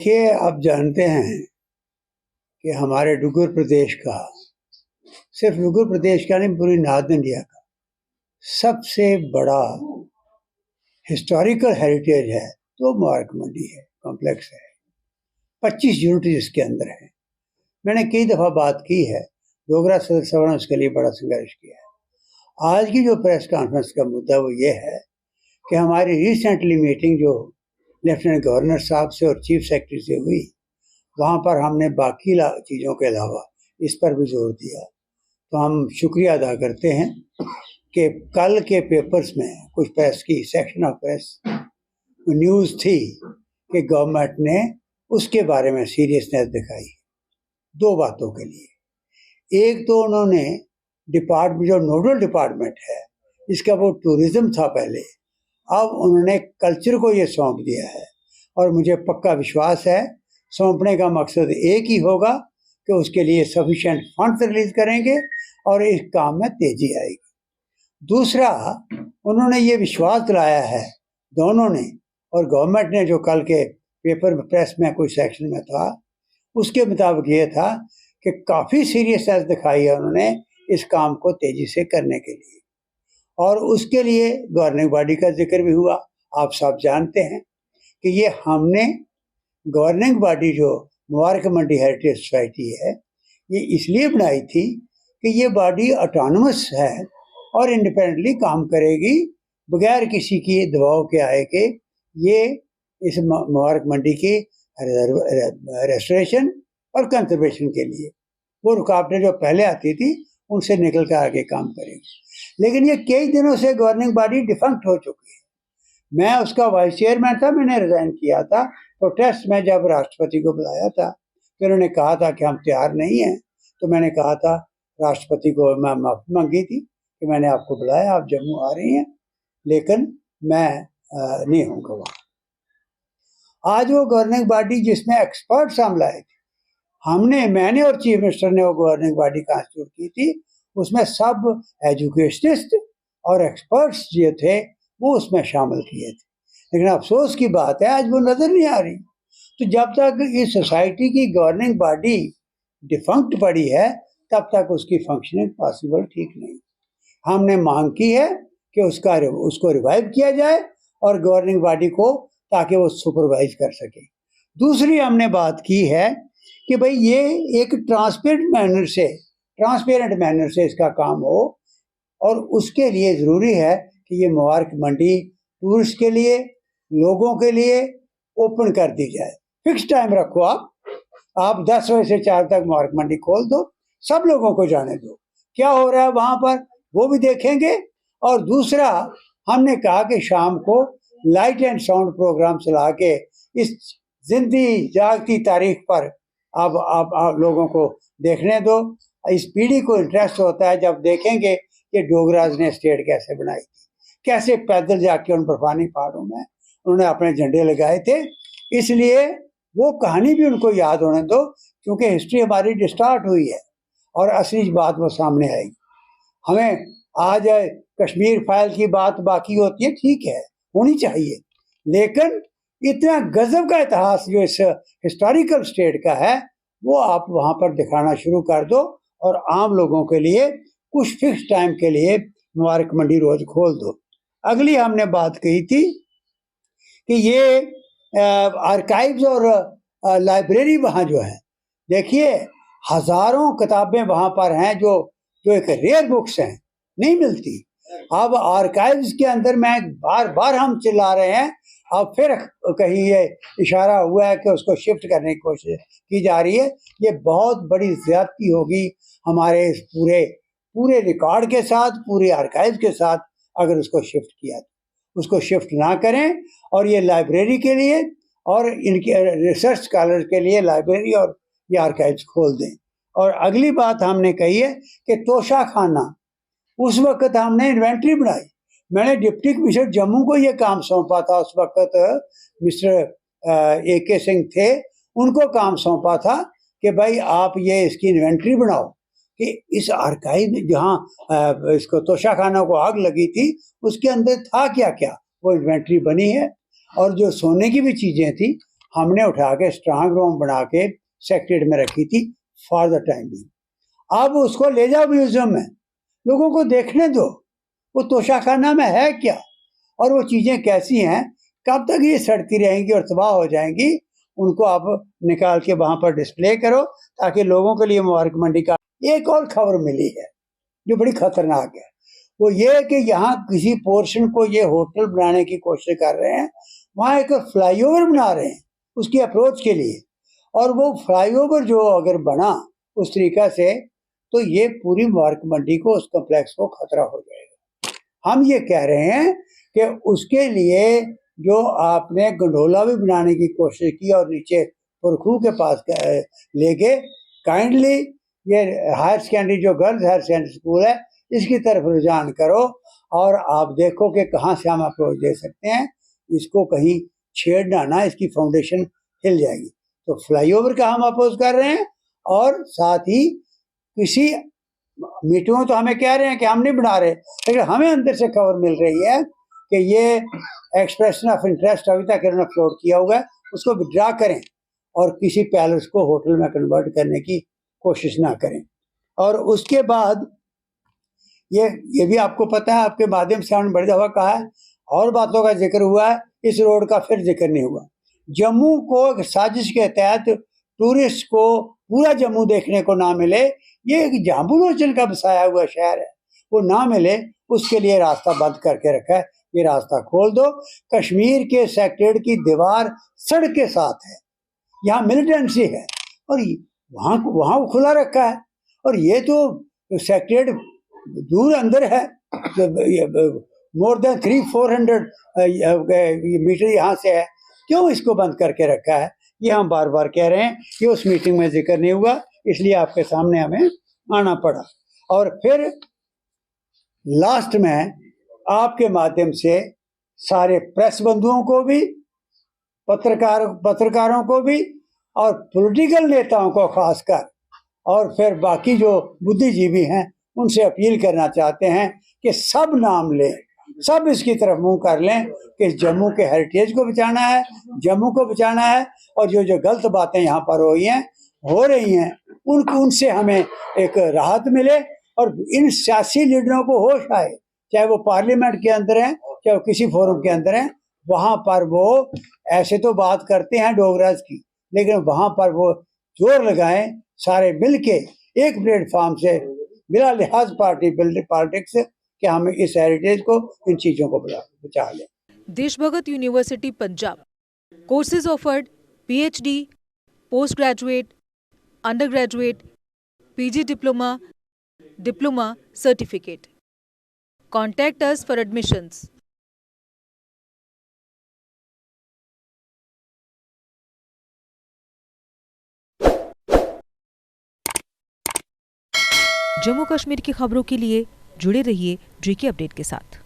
देखिए, आप जानते हैं कि हमारे डुग्गर प्रदेश का, सिर्फ डुग्गर प्रदेश का नहीं, पूरी नॉर्थ इंडिया का सबसे बड़ा हिस्टोरिकल हेरिटेज है तो मुबारक मंडी है, कॉम्प्लेक्स है। 25 यूनिट इसके अंदर है। मैंने कई दफ़ा बात की है, डोगरा सदर सभा ने उसके लिए बड़ा संघर्ष किया है। आज की जो प्रेस कॉन्फ्रेंस का मुद्दा वो ये है कि हमारी रिसेंटली मीटिंग जो लेफ्टिनेंट गवर्नर साहब से और चीफ सेक्रेटरी से हुई, वहाँ पर हमने बाकी चीज़ों के अलावा इस पर भी जोर दिया। तो हम शुक्रिया अदा करते हैं कि कल के पेपर्स में कुछ प्रेस की सेक्शन ऑफ प्रेस न्यूज़ थी कि गवर्नमेंट ने उसके बारे में सीरियसनेस दिखाई दो बातों के लिए। एक तो उन्होंने डिपार्टमेंट, जो नोडल डिपार्टमेंट है इसका, वो टूरिज़्म था पहले, अब उन्होंने कल्चर को ये सौंप दिया है। और मुझे पक्का विश्वास है सौंपने का मकसद एक ही होगा कि उसके लिए सफिशिएंट फंड्स रिलीज करेंगे और इस काम में तेजी आएगी। दूसरा, उन्होंने ये विश्वास दिलाया है दोनों ने, और गवर्नमेंट ने जो कल के पेपर में प्रेस में कुछ सेक्शन में था उसके मुताबिक ये था कि काफ़ी सीरियसनेस दिखाई है उन्होंने इस काम को तेज़ी से करने के लिए। और उसके लिए गवर्निंग बॉडी का जिक्र भी हुआ। आप सब जानते हैं कि ये हमने गवर्निंग बॉडी जो मुबारक मंडी हेरिटेज सोसाइटी है, ये इसलिए बनाई थी कि ये बॉडी ऑटोनमस है और इंडिपेंडेंटली काम करेगी बगैर किसी की दबाव के आए कि ये इस मुबारक मंडी की रेस्टोरेशन और कंजर्वेशन के लिए वो रुकावटें जो पहले आती थी उनसे निकल कर आगे काम करेगी। लेकिन ये कई दिनों से गवर्निंग बॉडी डिफंक्ट हो चुकी है। मैं उसका वाइस चेयरमैन था, मैंने रिजाइन किया था प्रोटेस्ट में। जब राष्ट्रपति को बुलाया था तो उन्होंने कहा था कि हम तैयार नहीं हैं, तो मैंने कहा था राष्ट्रपति को, मैं माफ़ी मांगी थी कि मैंने आपको बुलाया, आप जम्मू आ रही हैं, लेकिन मैं नहीं हूँगा वहाँ। आज वो गवर्निंग बॉडी जिसमें एक्सपर्ट्स हम लाए थे, मैंने और चीफ मिनिस्टर ने वो गवर्निंग बॉडी कॉन्स्टिट्यूट की थी, उसमें सब एजुकेशनिस्ट और एक्सपर्ट्स जो थे वो उसमें शामिल किए थे। लेकिन अफसोस की बात है आज वो नज़र नहीं आ रही। तो जब तक इस सोसाइटी की गवर्निंग बॉडी डिफंक्ट पड़ी है तब तक उसकी फंक्शनिंग पॉसिबल ठीक नहीं। हमने मांग की है कि उसको रिवाइव किया जाए और गवर्निंग बॉडी को, ताकि वो सुपरवाइज कर सके। दूसरी हमने बात की है कि भाई ये एक ट्रांसपेरेंट मैनर से इसका काम हो, और उसके लिए ज़रूरी है कि ये मुबारक मंडी टूरिस्ट के लिए, लोगों के लिए ओपन कर दी जाए। फिक्स टाइम रखो, आप 10 बजे से 4 तक मुबारक मंडी खोल दो, सब लोगों को जाने दो, क्या हो रहा है वहाँ पर वो भी देखेंगे। और दूसरा, हमने कहा कि शाम को लाइट एंड साउंड प्रोग्राम चला के इस जिंदगी जागती तारीख पर आप लोगों को देखने दो। इस पीढ़ी को इंटरेस्ट होता है जब देखेंगे कि डोगराज ने स्टेट कैसे बनाई थी, कैसे पैदल जाके उन बर्फानी पहाड़ों में उन्होंने अपने झंडे लगाए थे। इसलिए वो कहानी भी उनको याद होने दो, क्योंकि हिस्ट्री हमारी डिस्टार्ट हुई है और असली बात वो सामने आएगी। हमें आज कश्मीर फाइल की बात बाकी होती है, ठीक है, होनी चाहिए, लेकिन इतना गजब का इतिहास जो इस हिस्टोरिकल स्टेट का है वो आप वहाँ पर दिखाना शुरू कर दो, और आम लोगों के लिए कुछ फिक्स टाइम के लिए मुबारक मंडी रोज खोल दो। अगली हमने बात कही थी कि ये आर्काइव्स और लाइब्रेरी वहाँ जो है, देखिए हजारों किताबें वहाँ पर हैं जो एक रेयर बुक्स हैं, नहीं मिलती। अब आर्काइव्स के अंदर मैं बार बार हम चिल्ला रहे हैं, अब फिर कहीं ये इशारा हुआ है कि उसको शिफ्ट करने की कोशिश की जा रही है। ये बहुत बड़ी ज्यादती होगी हमारे इस पूरे रिकॉर्ड के साथ, पूरे आर्काइव के साथ, अगर उसको शिफ्ट किया। उसको शिफ्ट ना करें और ये लाइब्रेरी के लिए और इनके रिसर्च स्कॉलर के लिए लाइब्रेरी और ये आर्काइव्स खोल दें। और अगली बात हमने कही है कि तोशा खाना, उस वक्त हमने इन्वेंट्री बनाई। मैंने डिप्टी कमिश्नर जम्मू को ये काम सौंपा था, उस वक्त मिस्टर AK सिंह थे, उनको काम सौंपा था कि भाई आप ये इसकी इन्वेंट्री बनाओ कि इस आर्काइव में जहाँ इसको तोशा खाना को आग लगी थी उसके अंदर था क्या क्या, वो इन्वेंट्री बनी है। और जो सोने की भी चीज़ें थी हमने उठा के स्ट्रांग रूम बना के सेक्रेटरीट में रखी थी फॉर द टाइम भी। अब उसको ले जाओ म्यूजियम में, लोगों को देखने दो वो तोशाखाना में है क्या और वो चीज़ें कैसी हैं, कब तक ये सड़ती रहेंगी और तबाह हो जाएंगी। उनको आप निकाल के वहाँ पर डिस्प्ले करो ताकि लोगों के लिए मुबारक मंडी का। एक और खबर मिली है जो बड़ी खतरनाक है, वो ये है कि यहाँ किसी पोर्शन को ये होटल बनाने की कोशिश कर रहे हैं, वहाँ एक फ्लाईओवर बना रहे हैं उसकी अप्रोच के लिए, और वो फ्लाईओवर जो अगर बना उस तरीका से तो ये पूरी मुबारक मंडी को, उस कम्प्लेक्स को खतरा हो जाएगा। हम ये कह रहे हैं कि उसके लिए जो आपने गंडोला भी बनाने की कोशिश की और नीचे पुरखू के पास ले गए, काइंडली ये हायर सेकेंडरी जो गर्ल्स हायर सेकेंडरी स्कूल है इसकी तरफ रुझान करो और आप देखो कि कहाँ से हम अप्रोच दे सकते हैं। इसको कहीं छेड़ना ना, इसकी फाउंडेशन हिल जाएगी। तो फ्लाईओवर का हम अपोज कर रहे हैं और साथ ही किसी मीटिंगों तो हमें कह रहे हैं कि हम नहीं बना रहे, लेकिन हमें अंदर से खबर मिल रही है कि ये एक्सप्रेशन ऑफ इंटरेस्ट अभी तक इन्होंने फ्लोट किया हुआ है, उसको विड्रा करें और किसी पैलेस को होटल में कन्वर्ट करने की कोशिश ना करें। और उसके बाद ये भी आपको पता है, आपके माध्यम से हमने बड़ी दफ़ा कहा है, और बातों का जिक्र हुआ है, इस रोड का फिर जिक्र नहीं हुआ। जम्मू को एक साजिश के तहत टूरिस्ट को पूरा जम्मू देखने को ना मिले, ये एक जाम्बूलोचन का बसाया हुआ शहर है, वो ना मिले उसके लिए रास्ता बंद करके रखा है। ये रास्ता खोल दो। कश्मीर के सेक्रेटरीट की दीवार सड़क के साथ है, यहाँ मिलिटेंसी है और वहाँ खुला रखा है, और ये तो सेक्रेटरीट दूर अंदर है, मोर देन 300-400 मीटर यहाँ से है, क्यों इसको बंद करके रखा है? ये हम बार बार कह रहे हैं कि उस मीटिंग में जिक्र नहीं हुआ, इसलिए आपके सामने हमें आना पड़ा। और फिर लास्ट में आपके माध्यम से सारे प्रेस बंधुओं को भी, पत्रकारों को भी और पॉलिटिकल नेताओं को खासकर, और फिर बाकी जो बुद्धिजीवी हैं उनसे अपील करना चाहते हैं कि सब नाम लें, सब इसकी तरफ मुंह कर लें कि जम्मू के हेरिटेज को बचाना है, जम्मू को बचाना है, और जो गलत बातें यहाँ पर हो रही हैं उनसे हमें एक राहत मिले और इन सियासी लीडरों को होश आए, चाहे वो पार्लियामेंट के अंदर हैं चाहे वो किसी फोरम के अंदर हैं, वहाँ पर वो ऐसे तो बात करते हैं डोगराज की, लेकिन वहाँ पर वो जोर लगाएं सारे मिल के एक प्लेटफॉर्म से, बिना लिहाज पॉलिटिक्स, कि हम इस हेरिटेज को, इन चीज़ों को बचा लें। Deshbhagat university Punjab courses offered PhD, post graduate, under graduate, PG diploma certificate. Contact us for admissions. Jammu Kashmir की खबरों के लिए जुड़े रहिए GK अपडेट के साथ।